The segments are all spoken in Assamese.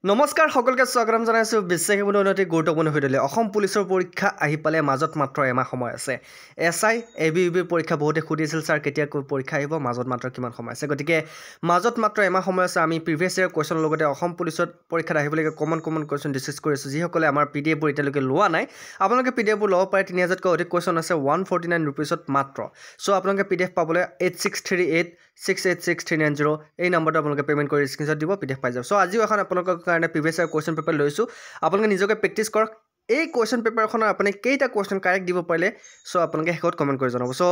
নমস্কাৰ সকলকে স্বাগতম জনাইছো বিশ্বাসী বন্ধু অতি গুৰুত্বপূৰ্ণ ভিডিঅ'লে অসম পুলিচৰ পৰীক্ষা আহি পালে মাজত মাত্ৰ এমাহ সময় আছে এসআই এবিইবি পৰীক্ষা বহুতে সুধিছিল স্যাৰ কেতিয়া পৰীক্ষা আহিব মাজত মাত্ৰ কিমান সময় আছে গতিকে মাজত মাত্ৰ এমাহ সময় আছে আমি প্ৰিভিয়াছ ইয়াৰ কোৱেশ্চনৰ লগতে অসম পুলিচৰ পৰীক্ষাত আহিবলগীয়া কমন কোৱেশ্চন ডিসকাস কৰিছো যিসকলে আমাৰ পিডিএফ বোৰ এতিয়ালৈকে লোৱা নাই আপোনালোকে পিডিএফ বোৰ ল'ব পাৰে 3000 কৈ অধিক কোৱেশ্চন আছে 149 ৰুপিছত মাত্ৰ সো আপোনালোকে পিডিএফ পাবলৈ 8638686390 এই নম্বৰটো আপোনালোকে পেমেন্ট কৰি স্ক্ৰিনশ্বট দিব পিডিএফ পাই যাব সো আজিও এখন আপোনালোকৰ কাৰণে প্ৰিভিয়াছ ইয়াৰ কোৱেশ্চন পেপাৰ লৈছো আপোনালোকে নিজকে প্ৰেক্টিস কৰক এই কোৱেশ্চন পেপাৰখনৰ আপুনি কেইটা কোৱেশ্চন কাৰেক্ট দিব পাৰিলে সো আপোনালোকে হেকত কমেন্ট কৰি জনাব সো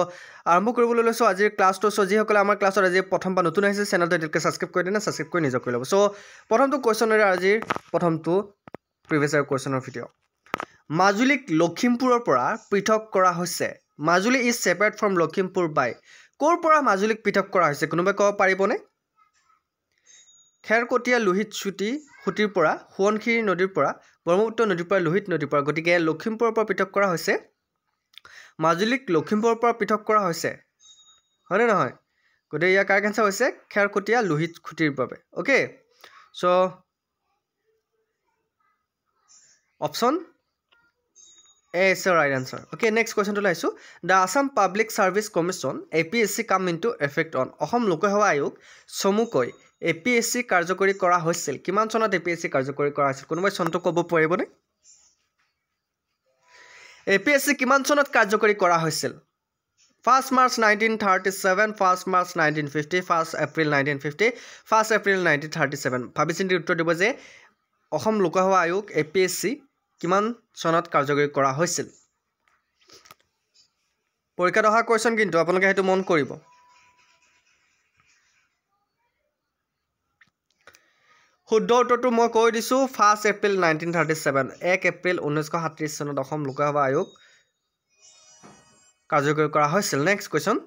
আৰম্ভ কৰিবলৈ লৈছো আজিৰ ক্লাছটো সো যিসকলে আমাৰ ক্লাছত আজি প্ৰথম বা নতুন আহিছে চেনেলটো এতিয়ালৈকে সাবস্ক্ৰাইব কৰি দিনা সাবস্ক্ৰাইব কৰি নিজক কৰি ল'ব সো প্ৰথমটো কোৱেশ্চনৰ আজিৰ প্ৰথমটো প্ৰিভিয়াছ ইয়াৰ কোৱেশ্চনৰ ভিডিঅ' মাজুলীক লখিমপুৰৰ পৰা পৃথক কৰা হৈছে Majuli is separate from Lakhimpur বাই কোৰ পৰা মাজুলীক পৃথক কৰা হৈছে কোনোবাই ক'ব পাৰিবনে খেৰকটীয়া লোহিত সুতিৰ পৰা সোৱণশিৰি নদীৰ পৰা ব্ৰহ্মপুত্ৰ নদীৰ পৰা লোহিত নদীৰ পৰা গতিকে লখিমপুৰৰ পৰা পৃথক কৰা হৈছে মাজুলীক লখিমপুৰৰ পৰা পৃথক কৰা হৈছে হয়নে নহয় গতিকে ইয়াৰ কাৰেক্ট আনসাৰ হৈছে খেৰকটীয়া লোহিত খুঁটিৰ বাবে okay so option A is the right answer. Okay, next question to laisu. The Assam Public Service Commission APSC come into effect on Ahom Lokasewa Ayog Somukoi APSC কাৰ্যকৰী কৰা হৈছিল কিমান চনত APSC কাৰ্যকৰী কৰা হৈছিল কোনোবাই চনটো ক'ব পাৰিবনে APSC কিমান চনত কাৰ্যকৰী কৰা হৈছিল 1st March 1937 1st March 1950 1st April 1950 1st April 1937 ভাবিচিন্তি উত্তৰ দিব যে অসম লোকসেৱা আয়োগ APSC কিমান চনত কাৰ্যকৰী কৰা হৈছিল পৰীক্ষাত অহা কোৱেশ্চন কিন্তু আপোনালোকে হেতু মন কৰিব শুদ্ধ উত্তৰটো মই কৈ দিছো 1st April 1937 1 এপ্ৰিল 1937 চনত অসম লোকসেৱা আয়োগ কাৰ্যকৰী কৰা হৈছিল next question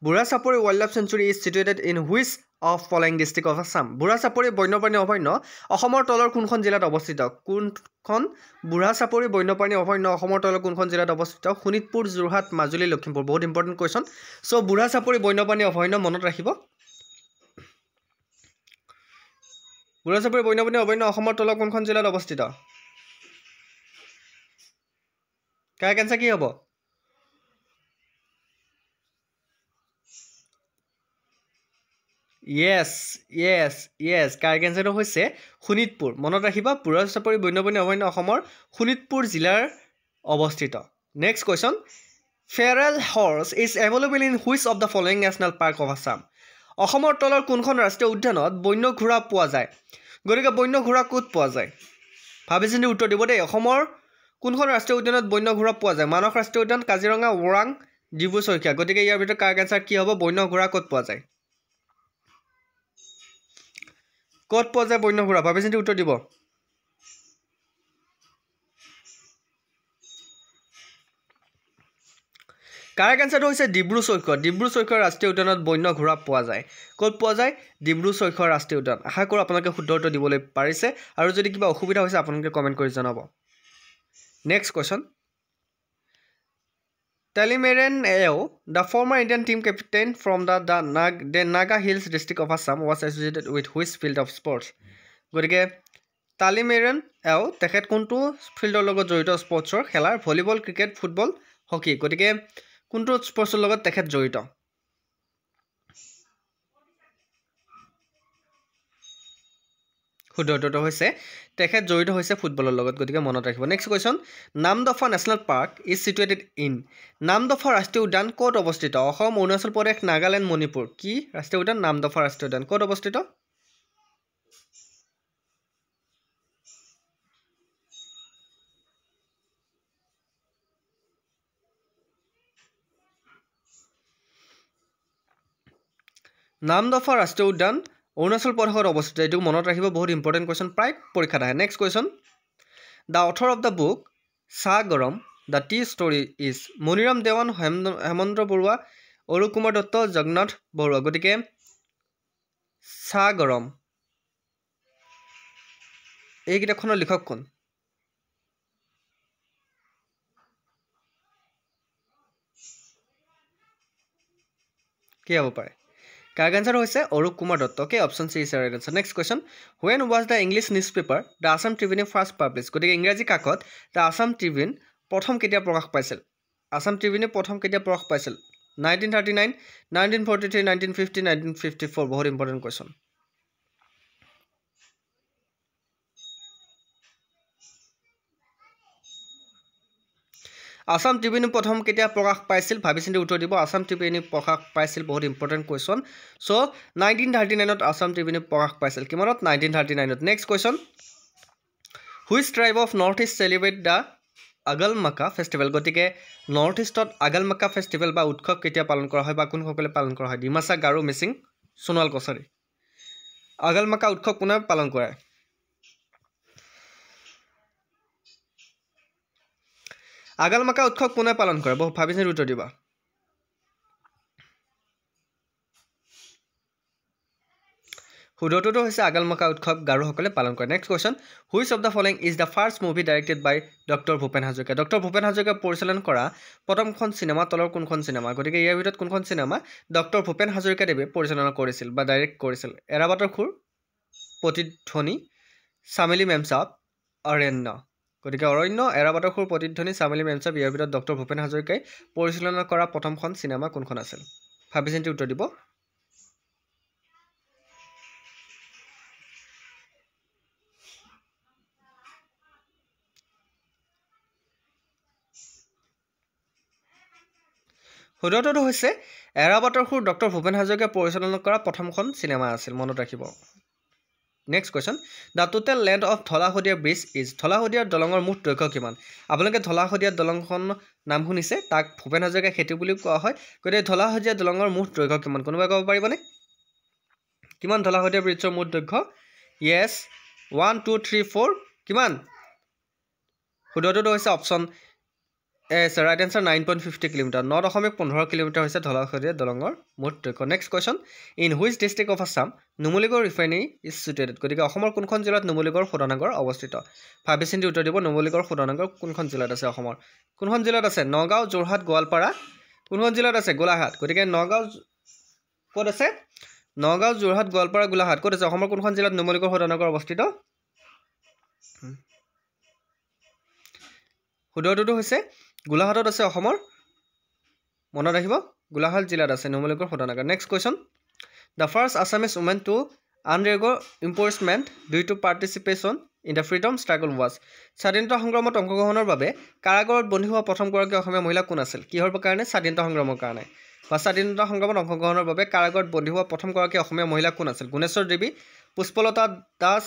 Burachapori wildlife sanctuary is situated in which of following district of Assam Burachapori বন্যপ্ৰাণী অভয়াৰণ্য অসমৰ তলৰ কোনখন জিলাত অৱস্থিত কোনখন বুঢ়াচাপৰি বন্যপ্ৰাণী অভয়াৰণ্য অসমৰ তলৰ কোনখন জিলাত অৱস্থিত শোণিতপুৰ যোৰহাট মাজুলী লখিমপুৰ বহুত ইম্পৰ্টেন্ট কোৱেশ্চন সো বুঢ়াচাপৰি বন্যপ্ৰাণী অভয়াৰণ্য মনত ৰাখিব বুঢ়াচাপৰি বন্যপ্ৰাণী অভয়াৰণ্য অসমৰ তলৰ কোনখন জিলাত অৱস্থিত কাৰেক্ট আনসাৰ কি হ'ব Yes, কাৰেক্ট আনসাৰটো হৈছে শোণিতপুৰ মনত ৰাখিবা বুঢ়াচাপৰি বন্যপ্ৰাণী অভয়াৰণ্য অসমৰ শোণিতপুৰ জিলাৰ অৱস্থিত next question feral horse is available in which of the following national park of Assam অসমৰ তলৰ কোনখন ৰাষ্ট্ৰীয় উদ্যানত বন্য ঘোঁৰা পোৱা যায় গতিকে বন্য ঘোঁৰা ক'ত পোৱা যায় ভাবিচিন্তি উত্তৰ দিব দেই অসমৰ কোনখন ৰাষ্ট্ৰীয় উদ্যানত বন্য ঘোঁৰা পোৱা যায় মানস ৰাষ্ট্ৰীয় উদ্যান কাজিৰঙা ওৰাং ডিব্ৰু চৈখোৱা গতিকে ইয়াৰ ভিতৰত কাৰেক্ট আনসাৰ কি হ'ব বন্য ঘোঁৰা ক'ত পোৱা যায় ক'ত পোৱা যায় বন্য ঘোঁৰা ভাবিচিন্তি উত্তৰ দিব কাৰেক্ট আনসাৰটো হৈছে ডিব্ৰু চৈখোৱা ৰাষ্ট্ৰীয় উদ্যানত বন্য ঘোঁৰা পোৱা যায় ক'ত পোৱা যায় ডিব্ৰু চৈখোৱা ৰাষ্ট্ৰীয় উদ্যান আশা কৰোঁ আপোনালোকে শুদ্ধ উত্তৰ দিবলৈ পাৰিছে আৰু যদি কিবা অসুবিধা হৈছে আপোনালোকে কমেন্ট কৰি জনাব next question Talimeren Ao, the former Indian team captain from the Naga Hills district of Assam, was associated with which field of sports? গতিকে Talimeren Ao তেখেত কোনটো ফিল্ডৰ লগত জড়িত স্পৰ্টছৰ খেলাৰ ভলিবল ক্ৰিকেট ফুটবল হকি গতিকে কোনটো স্পৰ্টছৰ লগত তেখেত জড়িত শুদ্ধ উত্তৰটো হৈছে তেখেত জড়িত হৈছে ফুটবলৰ লগত গতিকে মনত ৰাখিব next question Namdapha national park is situated in Namdapha ৰাষ্ট্ৰীয় উদ্যান ক'ত অৱস্থিত অসম অৰুণাচল প্ৰদেশ নাগালেণ্ড মণিপুৰ কি ৰাষ্ট্ৰীয় উদ্যান নামদফা ৰাষ্ট্ৰীয় উদ্যান ক'ত অৱস্থিত নামদফা ৰাষ্ট্ৰীয় উদ্যান অৰুণাচল প্ৰদেশত অৱস্থিত এটো মনত ৰাখিব বহুত ইম্পৰ্টেন্ট কোৱেশ্চন প্ৰায় পৰীক্ষাত আহে next question the author of the book Sagaram the tea story is Maniram Dewan Hemanta Barua Arun Kumar Dutta Jagannath Barua গতিকে সাগৰম এই কিতাপখনৰ লেখক কোন কি হ'ব পাৰে কাৰেক্ট আনসাৰ হৈছে Arup Kumar Dutta okay option C is right answer next question when was the English news paper the Assam Tribune first publish গতিকে ইংৰাজী কাকত দ্য আছাম ট্ৰিবিউন প্ৰথম কেতিয়া প্ৰকাশ পাইছিল আছাম ট্ৰিবিউনে প্ৰথম কেতিয়া প্ৰকাশ পাইছিল 1939 1943 1950 1954 বহুত ইম্পৰ্টেণ্ট কুৱেশ্যন আছাম ট্ৰিবিউন প্ৰথম কেতিয়া প্ৰকাশ পাইছিল ভাবি চিন্তি উত্তৰ দিব আছাম ট্ৰিবিউন প্ৰকাশ পাইছিল বহুত ইম্পৰ্টেণ্ট কুৱেশ্যন চ' 1939ত আছাম ট্ৰিবিউন প্ৰকাশ পাইছিল কিমানত 1939ত next question which tribe of North East celebrate the Aglamaka festival গতিকে নৰ্থ ইষ্টত আগলমাকা ফেষ্টিভেল বা উৎসৱ কেতিয়া পালন কৰা হয় বা কোনসকলে পালন কৰা হয় ডিমাচা গাৰো মিচিং সোণোৱাল কছাৰী আগলমাকা উৎসৱ কোনে পালন কৰে আগলমাকা উৎসৱ কোনে পালন কৰে বহু ভাবি চিন্তি উত্তৰ দিবা শুদ্ধটোতো হৈছে আগলমাকা উৎসৱ গাৰোসকলে পালন কৰে next question which of the following is the first movie directed by doctor Bhupen Hazarika doctor Bhupen হাজৰিকাই পৰিচালন কৰা প্ৰথমখন চিনেমা তলৰ কোনখন চিনেমা গতিকে ইয়াৰ ভিতৰত কোনখন চিনেমা ডক্টৰ ভূপেন হাজৰিকাদেৱে পৰিচালনা কৰিছিল বা ডাইৰেক্ট কৰিছিল এৰাবাটৰ খুৰ প্ৰতিধ্বনি চামেলি মেমচাপ অৰণ্য গতিকে অৰণ্য এৰাবাটৰ খুৰ প্ৰতিধ্বনি চামেলি মেমচাপ ইয়াৰ ভিতৰত ডক্টৰ ভূপেন হাজৰিকাই পৰিচালনা কৰা প্ৰথমখন চিনেমা কোনখন আছিল ভাবি চিন্তি উত্তৰ দিব শুদ্ধটো হৈছে এৰাবাটৰ খুৰ ডক্টৰ ভূপেন হাজৰিকাই পৰিচালনা কৰা প্ৰথমখন চিনেমা আছিল মনত ৰাখিব next question the total length of Dhola Sadiya bridge is ধলাশদিয়াৰ দলঙৰ মুঠ দৈৰ্ঘ্য কিমান আপোনালোকে ধলাশদিয়াৰ দলংখন নাম শুনিছে তাক ভূপেন হাজৰিকা সেতু বুলিও কোৱা হয় গতিকে ধলাশদিয়া দলঙৰ মুঠ দৈৰ্ঘ্য কিমান কোনোবাই ক'ব পাৰিবনে কিমান ধলাশদিয়া ব্ৰিজৰ মুঠ দৈৰ্ঘ্য য়েছ 1 2 3 4 কিমান শুদ্ধটো হৈছে option right answer 9.50 kilometre 9.15 kilometre হৈছে ধলাশদিয়া দলঙৰ মুঠ দৈৰ্ঘ্য next question in which district of Assam Numaligarh refinery is situated গতিকে অসমৰ কোনখন জিলাত নুমলীগড় শোধনাগাৰ অৱস্থিত ভাবি চিন্তি উত্তৰ দিব নুমলীগড় শোধনাগাৰ কোনখন জিলাত আছে অসমৰ কোনখন জিলাত আছে নগাঁও যোৰহাট গোৱালপাৰা কোনখন জিলাত আছে গোলাঘাট গতিকে নগাঁও ক'ত আছে নগাঁও যোৰহাট গোৱালপাৰা গোলাঘাট ক'ত আছে অসমৰ কোনখন জিলাত নুমলীগড় শোধনাগাৰ অৱস্থিত শুদ্ধটো হৈছে গোলাঘাটত আছে অসমৰ মনত ৰাখিব গোলাঘাট জিলাত আছে নুমলীগড় শোধনাগাৰ next question the first Assamese women to undergo' imprisonment due to participation in the freedom struggle was স্বাধীনতা সংগ্ৰামত অংশগ্ৰহণৰ বাবে কাৰাগাৰত বন্দী হোৱা প্ৰথমগৰাকী অসমীয়া মহিলা কোন আছিল কিহৰ কাৰণে স্বাধীনতা সংগ্ৰামৰ কাৰণে বা স্বাধীনতা সংগ্ৰামত অংশগ্ৰহণৰ বাবে কাৰাগাৰত বন্দী হোৱা প্ৰথমগৰাকী অসমীয়া মহিলা কোন আছিল গুণেশ্বৰ দেৱী পুষ্পলতা দাস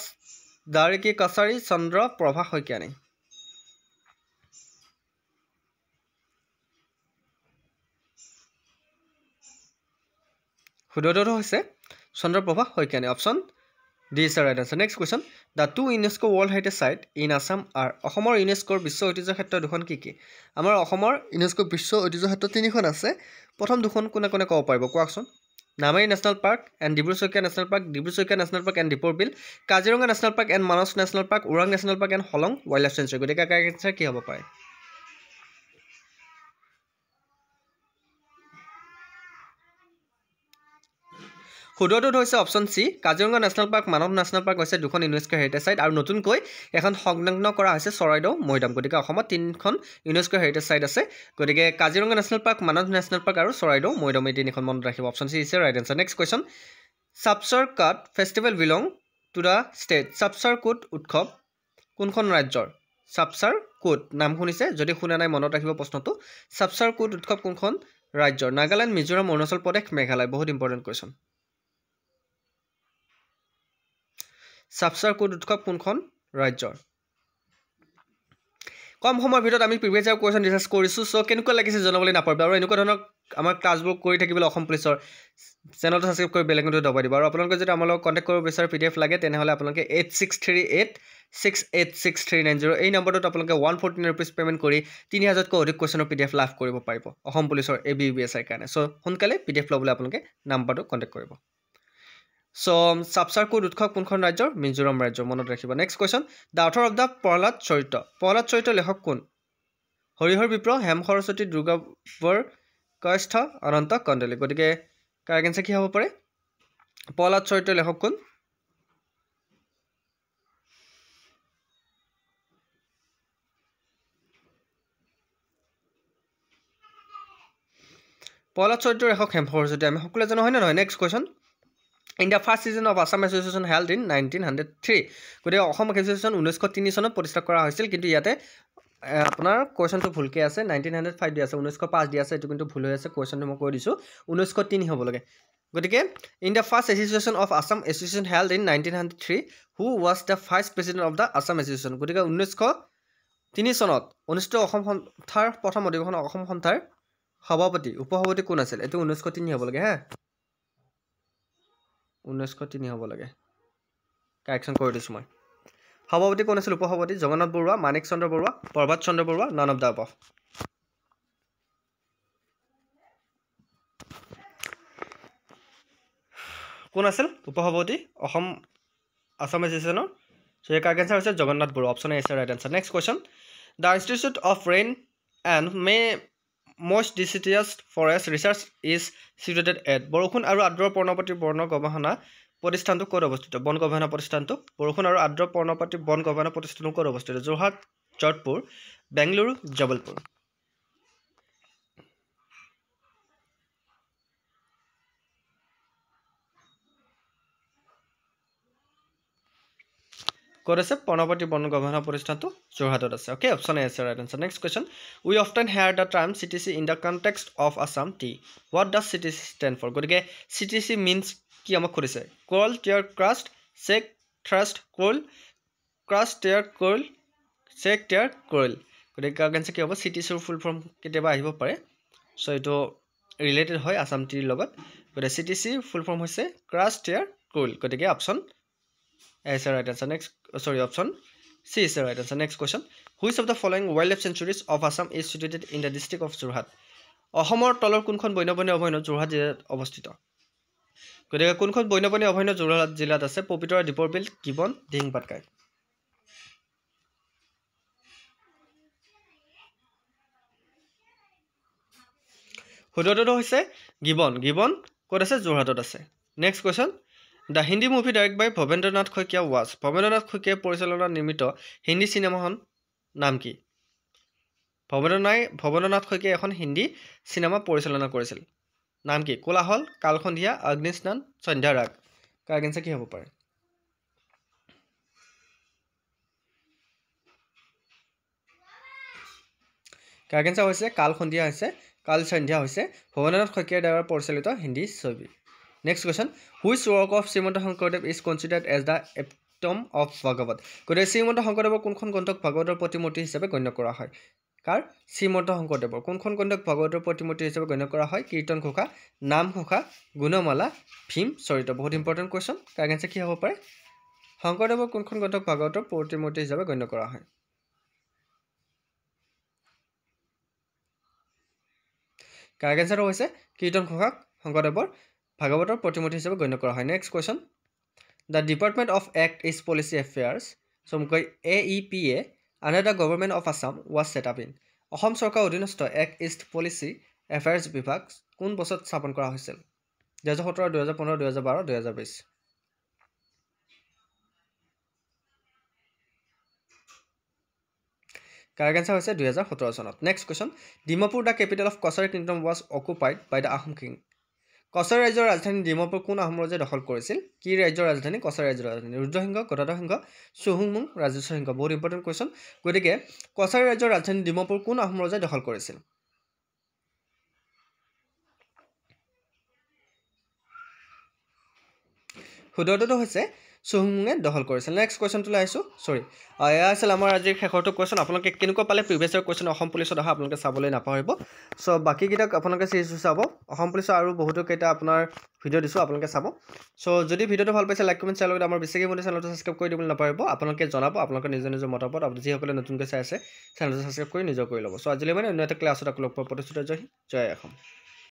দাৰিকী কছাৰী চন্দ্ৰ প্ৰভা শইকীয়ানী শুদ্ধটো হৈছে Chandraprabha Saikiani option D is right answer next question the two UNESCO world heritage site in Assam আৰ অসমৰ ইউনেস্কোৰ বিশ্ব ঐতিহ্য ক্ষেত্ৰ দুখন কি আমাৰ অসমৰ ইউনেস্কো বিশ্ব ঐতিহ্য ক্ষেত্ৰ তিনিখন আছে প্ৰথম দুখন কোনে কোনে ক'ব পাৰিব কোৱাচোন Nameri national park and Dibru Saikhowa national park and Deepor Beel Kaziranga national park and Manas national park Orang national park and Hollong wildlife sanctuary গতিকে কাৰেক্ট এনসাৰ কি হ'ব পাৰে শুদ্ধটো হৈছে option C Kaziranga national park Manas national park হৈছে দুখন ইউনেস্কো হেৰিটেজ চাইট আৰু নতুনকৈ এখন সংলগ্ন কৰা হৈছে চৰাইদেউ মৈদাম গতিকে অসমত তিনিখন ইউনেস্কো হেৰিটেজ চাইট আছে গতিকে Kaziranga national park Manas national park আৰু চৰাইদেউ মৈদাম এই তিনিখন মনত ৰাখিব option C is right answer next question Chapchar Kut festival belong to the state Chapchar Kut উৎসৱ কোনখন ৰাজ্যৰ চাপচাৰ কুট নাম শুনিছে যদি শুনা নাই মনত ৰাখিব প্ৰশ্নটো চাপচাৰ কুট উৎসৱ কোনখন ৰাজ্যৰ নাগালেণ্ড মিজোৰাম অৰুণাচল প্ৰদেশ মেঘালয় বহুত ইম্পৰ্টেণ্ট কুৱেশ্যন চাপচাৰ কুট উৎসৱ কোনখন ৰাজ্যৰ কম সময়ৰ ভিতৰত আমি প্ৰিভিয়াছ ইয়াৰ কুৱেশ্যন ডিছকাছ কৰিছোঁ চ' কেনেকুৱা লাগিছে জনাবলৈ নাপাহৰিব আৰু এনেকুৱা ধৰণৰ আমাৰ ক্লাছবোৰ কৰি থাকিবলৈ অসম পুলিচৰ চেনেলটো ছাবস্ক্ৰাইব কৰি বেল আইকনটো দবাই দিব আৰু আপোনালোকে যদি আমাৰ লগত কণ্টেক্ট কৰিব বিচাৰে PDF লাগে তেনেহ'লে আপোনালোকে 8638686390 এই নম্বৰটোত আপোনালোকে 114 rupees পে'মেণ্ট কৰি 3000তকৈ অধিক কুৱেশ্যনৰ PDF লাভ কৰিব পাৰিব অসম পুলিচৰ ABUPSI কাৰণে চ' সোনকালে PDF ল'বলৈ আপোনালোকে নাম্বাৰটো কণ্টেক্ট কৰিব চ' চাপচাৰ কুট উৎসৱ কোনখন ৰাজ্যৰ মিজোৰাম ৰাজ্যৰ মনত ৰাখিব next question the author of the Prahlad চৰিত্ৰ লেখক কোন হৰিহৰ বিপ্ৰ হেম সৰস্বতী দুৰ্গাবৰ কস্থ অনন্ত কণ্ডলী গতিকে কাৰেক্ট এনসাৰ কি হ'ব পাৰে প্ৰহ্লাদ চৰিত্ৰৰ লেখক কোন? প্ৰহ্লাদ চৰিত্ৰৰ লেখক হেম সৰস্বতী আমি সকলোৱে জানো হয় নে নহয়? Next question in the first season of Assam association held in 1903 গতিকে অসম এছ'চিয়েশ্যন 1903 চনত প্ৰতিষ্ঠা কৰা হৈছিল কিন্তু ইয়াতে আপোনাৰ কুৱেশ্যনটো ভুলকৈ আছে 1905 দিয়া আছে 1905 দিয়া আছে এইটো কিন্তু ভুল হৈ আছে কুৱেশ্যনটো মই কৈ দিছোঁ 1903 হ'ব লাগে গতিকে in the first association of Assam association held in 1903 who was the first president of the Assam association গতিকে 1903 চনত অনুষ্ঠিত অসম সন্থাৰ প্ৰথম অধিৱেশন অসম সন্থাৰ সভাপতি উপসভাপতি কোন আছিল এইটো 1903 হ'ব লাগে হে 1903 হ'ব লাগে কাৰেকশ্যন কৰি দিছোঁ মই সভাপতি কোন আছিল উপসভাপতি Jagannath Barua Manik Chandra Barua Prabhat Chandra Barua none of the above কোন আছিল উপসভাপতি অসম আছাম এছ'চিয়েশ্যনৰ so এই কাৰেক্ট আনসাৰ হৈছে Jagannath Barua option A is right answer next question the institute of rain and most deciduous forest research is situated at বৰষুণ আৰু আৰ্দ্ৰ পৰ্ণপাতী বন গৱেষণা প্ৰতিষ্ঠানটো ক'ত অৱস্থিত বন গৱেষণা প্ৰতিষ্ঠানটো বৰষুণ আৰু আৰ্দ্ৰ পৰ্ণপাতী বন গৱেষণা প্ৰতিষ্ঠানটো ক'ত অৱস্থিত যোৰহাট জয়পুৰ বেংগলুৰু জবলপুৰ ক'ত আছে পৰ্ণপাতী বন গৱেষণা প্ৰতিষ্ঠানটো যোৰহাটত আছে অ'কে অপশ্যন এ আছে right answer next question we often hear the term CTC in the context of Assam tea what does CTC stand for গতিকে CTC মিনছ কি আমাক সুধিছে curl tear crush check thrust curl crush tear curl check tear curl গতিকে কাৰেক্ট কি হ'ব CTCৰ ফুল ফৰ্ম কেতিয়াবা আহিব পাৰে চ' এইটো ৰিলেটেড হয় আছাম টিৰ লগত গতিকে CTC ফুল ফৰ্ম হৈছে ক্ৰাষ্ট টিয়াৰ কোল গতিকে option A is the right answer. Next, option C is the right answer. Next question. Which of the following wildlife sanctuaries of Assam is situated in the district of Jorhat? অসমৰ তলৰ কোনখন বন্যপ্ৰাণী অভয়াৰণ্য যোৰহাট জিলাত অৱস্থিত গতিকে কোনখন বন্যপ্ৰাণী অভয়াৰণ্য যোৰহাট জিলাত আছে পবিতৰা দীপৰ বিল গিবন দিহিং পাটকাই শুদ্ধটো হৈছে গিবন গিবন ক'ত আছে যোৰহাটত আছে next question The Hindi movie directed by Bhavendranath Khoikia was Bhavendranath Khoikia পৰিচালনা নিৰ্মিত হিন্দী চিনেমাখন নাম কি ভৱেন্দ্ৰনাথ শইকীয়াই এখন হিন্দী চিনেমা পৰিচালনা কৰিছিল নাম কি কোলাহল কালসন্ধিয়া অগ্নিস্নান সন্ধ্যা ৰাগ কাৰেক্ট আনসাৰ কি হ'ব পাৰে কাৰেক্ট আনসাৰ হৈছে কালসন্ধিয়া হৈছে কাল সন্ধ্যা হৈছে ভৱেন্দ্ৰনাথ শইকীয়াৰ দ্বাৰা পৰিচালিত হিন্দী ছবি Next question. Which work of Srimanta Shankardev is considered as the epitome of Bhagavad? গতিকে শ্ৰীমন্ত শংকৰদেৱৰ কোনখন গ্ৰন্থক ভাগৱতৰ প্ৰতিমূৰ্তি হিচাপে গণ্য কৰা হয় কাৰ শ্ৰীমন্ত শংকৰদেৱৰ কোনখন গ্ৰন্থক ভাগৱতৰ প্ৰতিমূৰ্তি হিচাপে গণ্য কৰা হয় কীৰ্তন ঘোষা নাম ঘোষা গুণমালা ভীম চৰিত বহুত ইম্পৰ্টেণ্ট কুৱেশ্যন কাৰেক্ট আনসাৰ কি হ'ব পাৰে শংকৰদেৱৰ কোনখন গ্ৰন্থক ভাগৱতৰ প্ৰতিমূৰ্তি হিচাপে গণ্য কৰা হয় কাৰেক্ট আনসাৰ হৈছে কীৰ্তন ঘোষাক শংকৰদেৱৰ ভাগৱতৰ প্ৰতিমূৰ্তি হিচাপে গণ্য কৰা হয় next question the department of act east policy affairs চমুকৈ AEPA under the government of Assam was set up in অসম চৰকাৰৰ অধীনস্থ এক্ট ইষ্ট পলিচি এফেয়াৰ্ছ বিভাগ কোন বছৰত স্থাপন কৰা হৈছিল 2017 2015 2012 2020 কাৰেক্ট আনসাৰ হৈছে 2017 চনত next question Dimapur the capital of Kachari kingdom was occupied by the Ahom king Kachari ৰাজ্যৰ ৰাজধানী ডিমাপুৰ কোন আহোম ৰজাই দখল কৰিছিল কি ৰাজ্যৰ ৰাজধানী কছাৰী ৰাজ্যৰ ৰাজধানী ৰুদ্ৰসিংহ গদাধৰ সিংহ চুহুংমুং ৰাজেশ্বৰ সিংহ বহুত ইম্পৰ্টেণ্ট কুৱেশ্যন গতিকে কছাৰী ৰাজ্যৰ ৰাজধানী ডিমাপুৰ কোন আহোম ৰজাই দখল কৰিছিল শুদ্ধটো হৈছে চুহুংমুঙে দখল কৰিছিল নেক্সট কুৱেশ্যনটোলৈ আহিছোঁ এয়া আছিল আমাৰ আজিৰ শেষৰটো কুৱেশ্যন আপোনালোকে কেনেকুৱা পালে প্ৰিভিয়াছ ইয়াৰ কুৱেশ্যন অসম পুলিচত অহা আপোনালোকে চাবলৈ নাপাহৰিব চ' বাকীকেইটাক আপোনালোকে চিৰিজটো চাব অসম পুলিচৰ আৰু বহুতো কেইটা আপোনাৰ ভিডিঅ' দিছোঁ আপোনালোকে চাব চ' যদি ভিডিঅ'টো ভাল পাইছে লাইক কমেণ্ট শ্বেয়াৰ লগত আমাৰ বেছিকৈ মোৰ চেনেলটো ছাবস্ক্ৰাইব কৰি দিবলৈ নাপাহৰিব আপোনালোকে জনাব আপোনালোকৰ নিজৰ মতামত আপুনি যিসকলে নতুনকৈ চাই আছে চেনেলটো ছাবস্ক্ৰাইব কৰি নিজৰ কৰি ল'ব চ' আজিলৈ মানে অন্য এটা ক্লাছত আকৌ লগ পোৱাৰ প্ৰতিশ্ৰুতি জয় অসম